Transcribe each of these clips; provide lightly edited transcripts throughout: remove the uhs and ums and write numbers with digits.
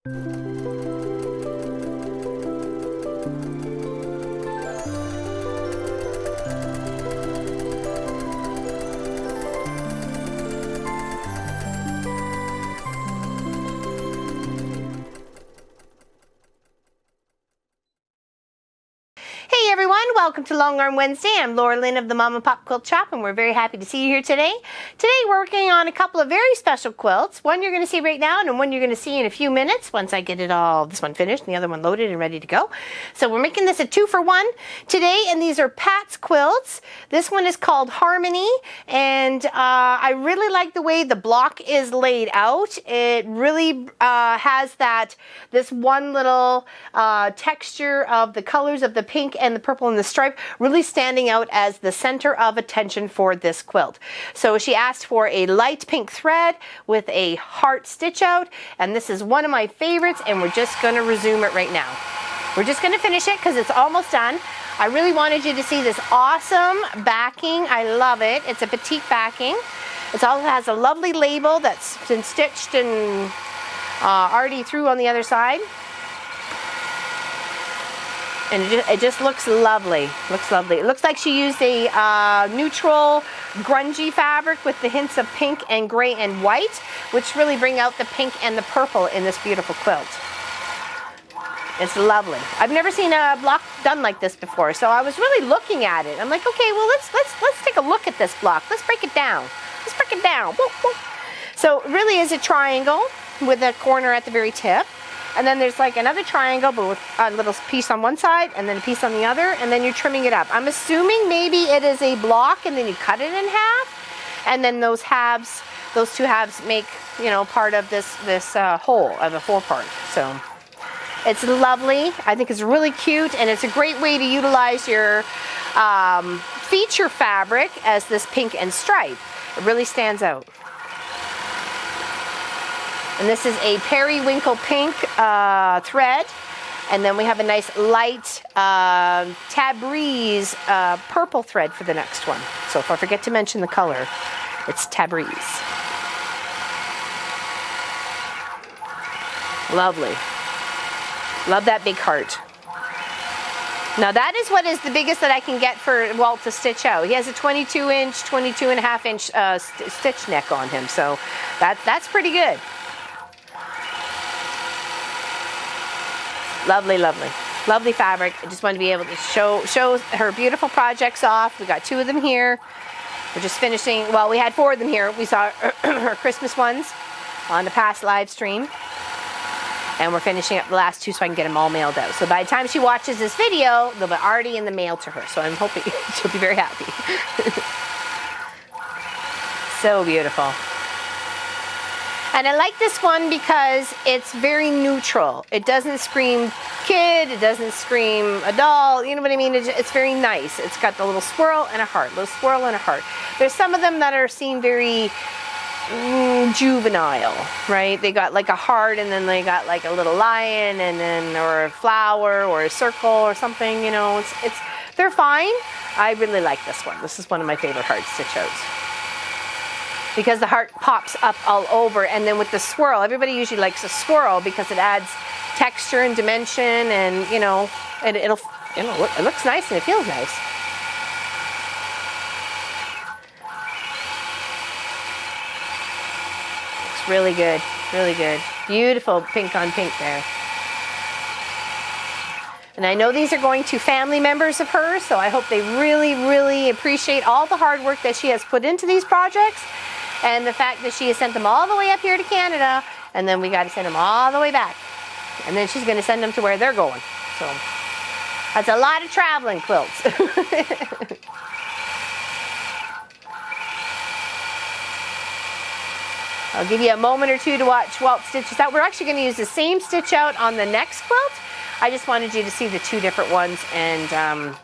Hey everyone, welcome to Long Arm Wednesday. I'm Laura Lynn of the Mom and Pop Quilt Shop, and we're very happy to see you here today. Today we're working on a couple of very special quilts. One you're going to see right now, and one you're going to see in a few minutes once I get this one finished and the other one loaded and ready to go. So we're making this a 2-for-1 today, and these are Pat's quilts. This one is called Harmony, and I really like the way the block is laid out. It really has this one little texture of the colors of the pink and the purple and the stripe really standing out as the center of attention for this quilt. So she asked for a light pink thread with a heart stitch out, and this is one of my favorites, and we're just going to resume it right now. We're just going to finish it because it's almost done. I really wanted you to see this awesome backing. I love it. It's a petite backing. It also has a lovely label that's been stitched and already through on the other side. And it just looks lovely. Looks lovely. It looks like she used a neutral, grungy fabric with the hints of pink and gray and white, which really bring out the pink and the purple in this beautiful quilt. It's lovely. I've never seen a block done like this before, so I was really looking at it. I'm like, okay, well let's take a look at this block. Let's break it down. Let's break it down. Whoop, whoop. So it really is a triangle with a corner at the very tip. And then there's like another triangle, but with a little piece on one side and then a piece on the other, and then you're trimming it up. I'm assuming maybe it is a block and then you cut it in half, and then those two halves make, you know, part of this whole of a 4-part. So it's lovely. I think it's really cute, and it's a great way to utilize your feature fabric as this pink and stripe. It really stands out. And this is a periwinkle pink thread. And then we have a nice light Tabriz purple thread for the next one. So if I forget to mention the color, it's Tabriz. Lovely. Love that big heart. Now that is what is the biggest that I can get for Walt to stitch out. He has a 22-inch, 22.5-inch stitch neck on him. So that's pretty good. Lovely, lovely, lovely fabric. I just wanted to be able to show her beautiful projects off. We got 2 of them here. We're just finishing, well, we had 4 of them here. We saw her Christmas ones on the past live stream. And we're finishing up the last 2 so I can get them all mailed out. So by the time she watches this video, they'll be already in the mail to her. So I'm hoping she'll be very happy. So beautiful. And I like this one because it's very neutral. It doesn't scream kid, it doesn't scream adult, you know what I mean? It's very nice. It's got the little swirl and a heart, little swirl and a heart. There's some of them that are seen very juvenile, right? They got like a heart, and then they got like a little lion, and then or a flower or a circle or something, you know. They're fine. I really like this one. This is one of my favorite heart stitch outs, because the heart pops up all over, and then with the swirl, everybody usually likes a swirl because it adds texture and dimension, and you know, it looks nice and it feels nice. Looks really good, really good. Beautiful pink on pink there. And I know these are going to family members of hers, so I hope they really, really appreciate all the hard work that she has put into these projects. And the fact that she has sent them all the way up here to Canada, and then we got to send them all the way back. And then she's going to send them to where they're going. So that's a lot of traveling quilts. I'll give you a moment or 2 to watch Walt stitch this out. We're actually going to use the same stitch out on the next quilt. I just wanted you to see the 2 different ones, and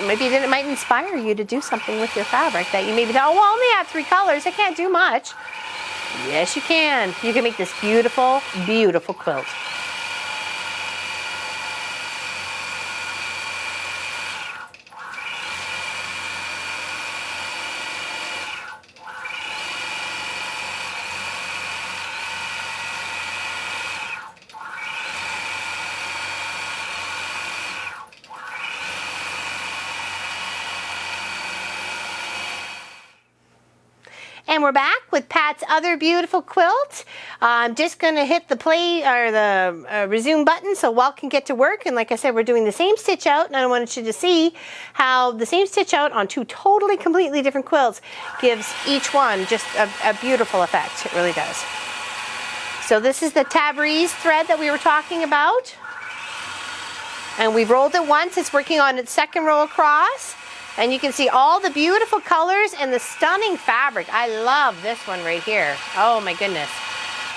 maybe it might inspire you to do something with your fabric that you maybe thought, oh, well, I only have 3 colors, I can't do much. Yes, you can. You can make this beautiful, beautiful quilt. And we're back with Pat's other beautiful quilt. I'm just going to hit the play or the resume button so Walt can get to work. And like I said, we're doing the same stitch out, and I wanted you to see how the same stitch out on two totally, completely different quilts gives each one just a beautiful effect. It really does. So this is the Tabriz thread that we were talking about. And we've rolled it once. It's working on its second row across. And you can see all the beautiful colors and the stunning fabric. I love this one right here. Oh my goodness.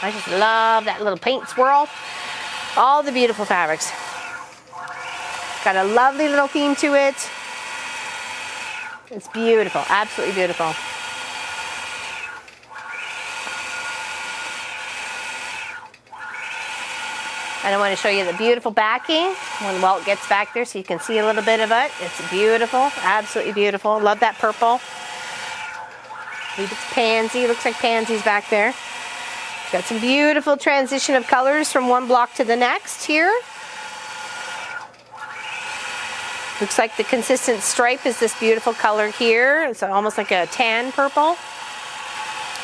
I just love that little paint swirl. All the beautiful fabrics. Got a lovely little theme to it. It's beautiful, absolutely beautiful. And I want to show you the beautiful backing when Walt gets back there so you can see a little bit of it. It's beautiful, absolutely beautiful. Love that purple. I believe it's pansy, looks like pansies back there. Got some beautiful transition of colors from one block to the next here. Looks like the consistent stripe is this beautiful color here. It's almost like a tan purple.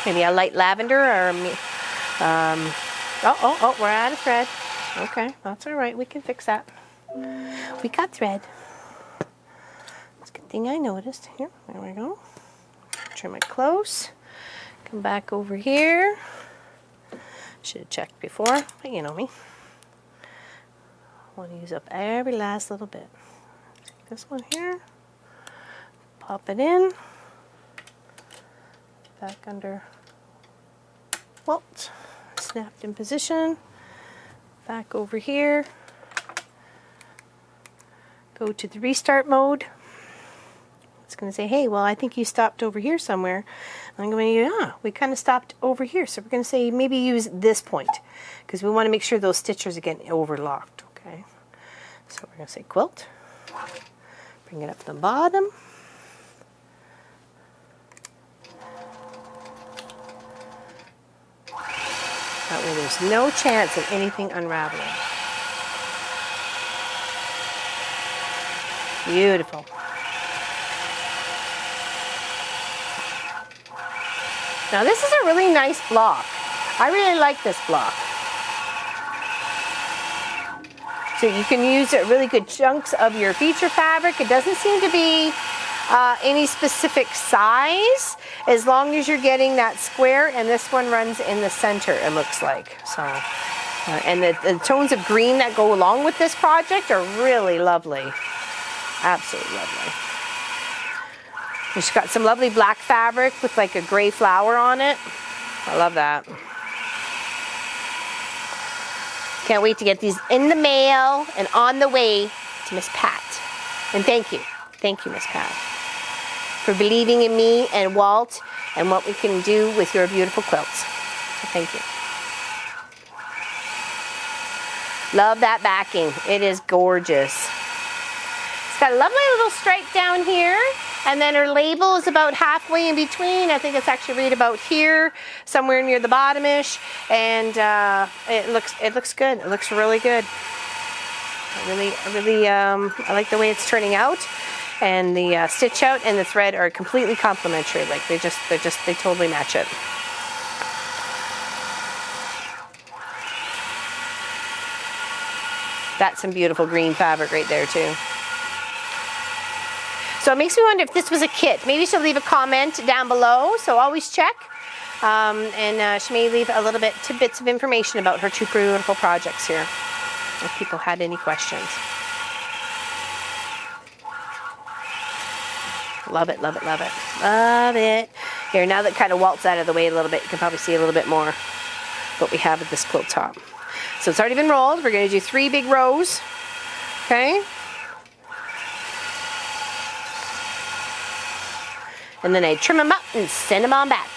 Maybe a light lavender or, oh, we're out of thread. Okay, that's all right. We can fix that. We got thread. It's a good thing I noticed. Here, there we go. Trim it close. Come back over here. Should have checked before, but you know me. I want to use up every last little bit. Take this one here. Pop it in. Back under Walt. Snapped in position. Back over here, go to the restart mode. It's going to say, hey, well, I think you stopped over here somewhere. And I'm going to, we kind of stopped over here. So we're going to say maybe use this point because we want to make sure those stitches are getting overlocked, okay? So we're going to say quilt, bring it up to the bottom. That way there's no chance of anything unraveling. Beautiful. Now this is a really nice block. I really like this block. So you can use really good chunks of your feature fabric. It doesn't seem to be any specific size, as long as you're getting that square, and this one runs in the center, it looks like. So, and the tones of green that go along with this project are really lovely. Absolutely lovely. And she's got some lovely black fabric with like a gray flower on it. I love that. Can't wait to get these in the mail and on the way to Miss Pat. And thank you. Thank you, Miss Pat, for believing in me and Walt and what we can do with your beautiful quilts. So thank you. Love that backing. It is gorgeous. It's got a lovely little stripe down here, and then her label is about halfway in between. I think it's actually right about here, somewhere near the bottom-ish, and it looks good. It looks really good. I like the way it's turning out. And the stitch out and the thread are completely complementary. Like they totally match it. That's some beautiful green fabric right there too. So it makes me wonder if this was a kit. Maybe she'll leave a comment down below. So always check. And she may leave a little bit tidbits of information about her two beautiful projects here, if people had any questions. Love it, love it, love it. Love it. Here, now that kind of Walt's out of the way a little bit, you can probably see a little bit more what we have with this quilt top. So it's already been rolled. We're going to do 3 big rows. Okay? And then I trim them up and send them on back.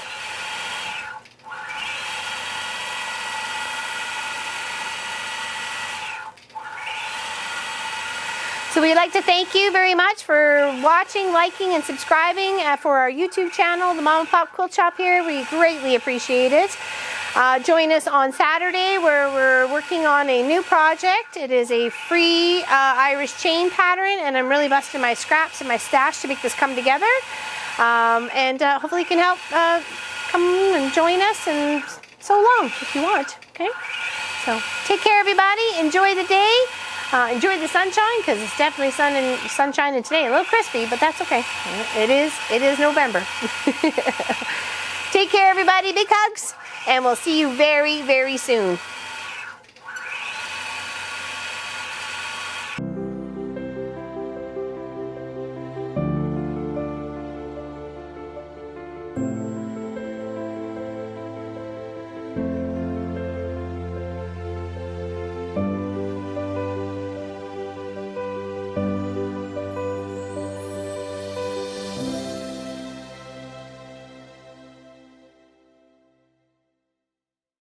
So we'd like to thank you very much for watching, liking, and subscribing for our YouTube channel, the Mom and Pop Quilt Shop here. We greatly appreciate it. Join us on Saturday where we're working on a new project. It is a free Irish chain pattern, and I'm really busting my scraps and my stash to make this come together. And hopefully you can help come and join us and sew along if you want, okay? So take care, everybody. Enjoy the day. Enjoy the sunshine, because it's definitely sunshine today. A little crispy, but that's okay. It is November. Take care, everybody. Big hugs, and we'll see you very, very soon.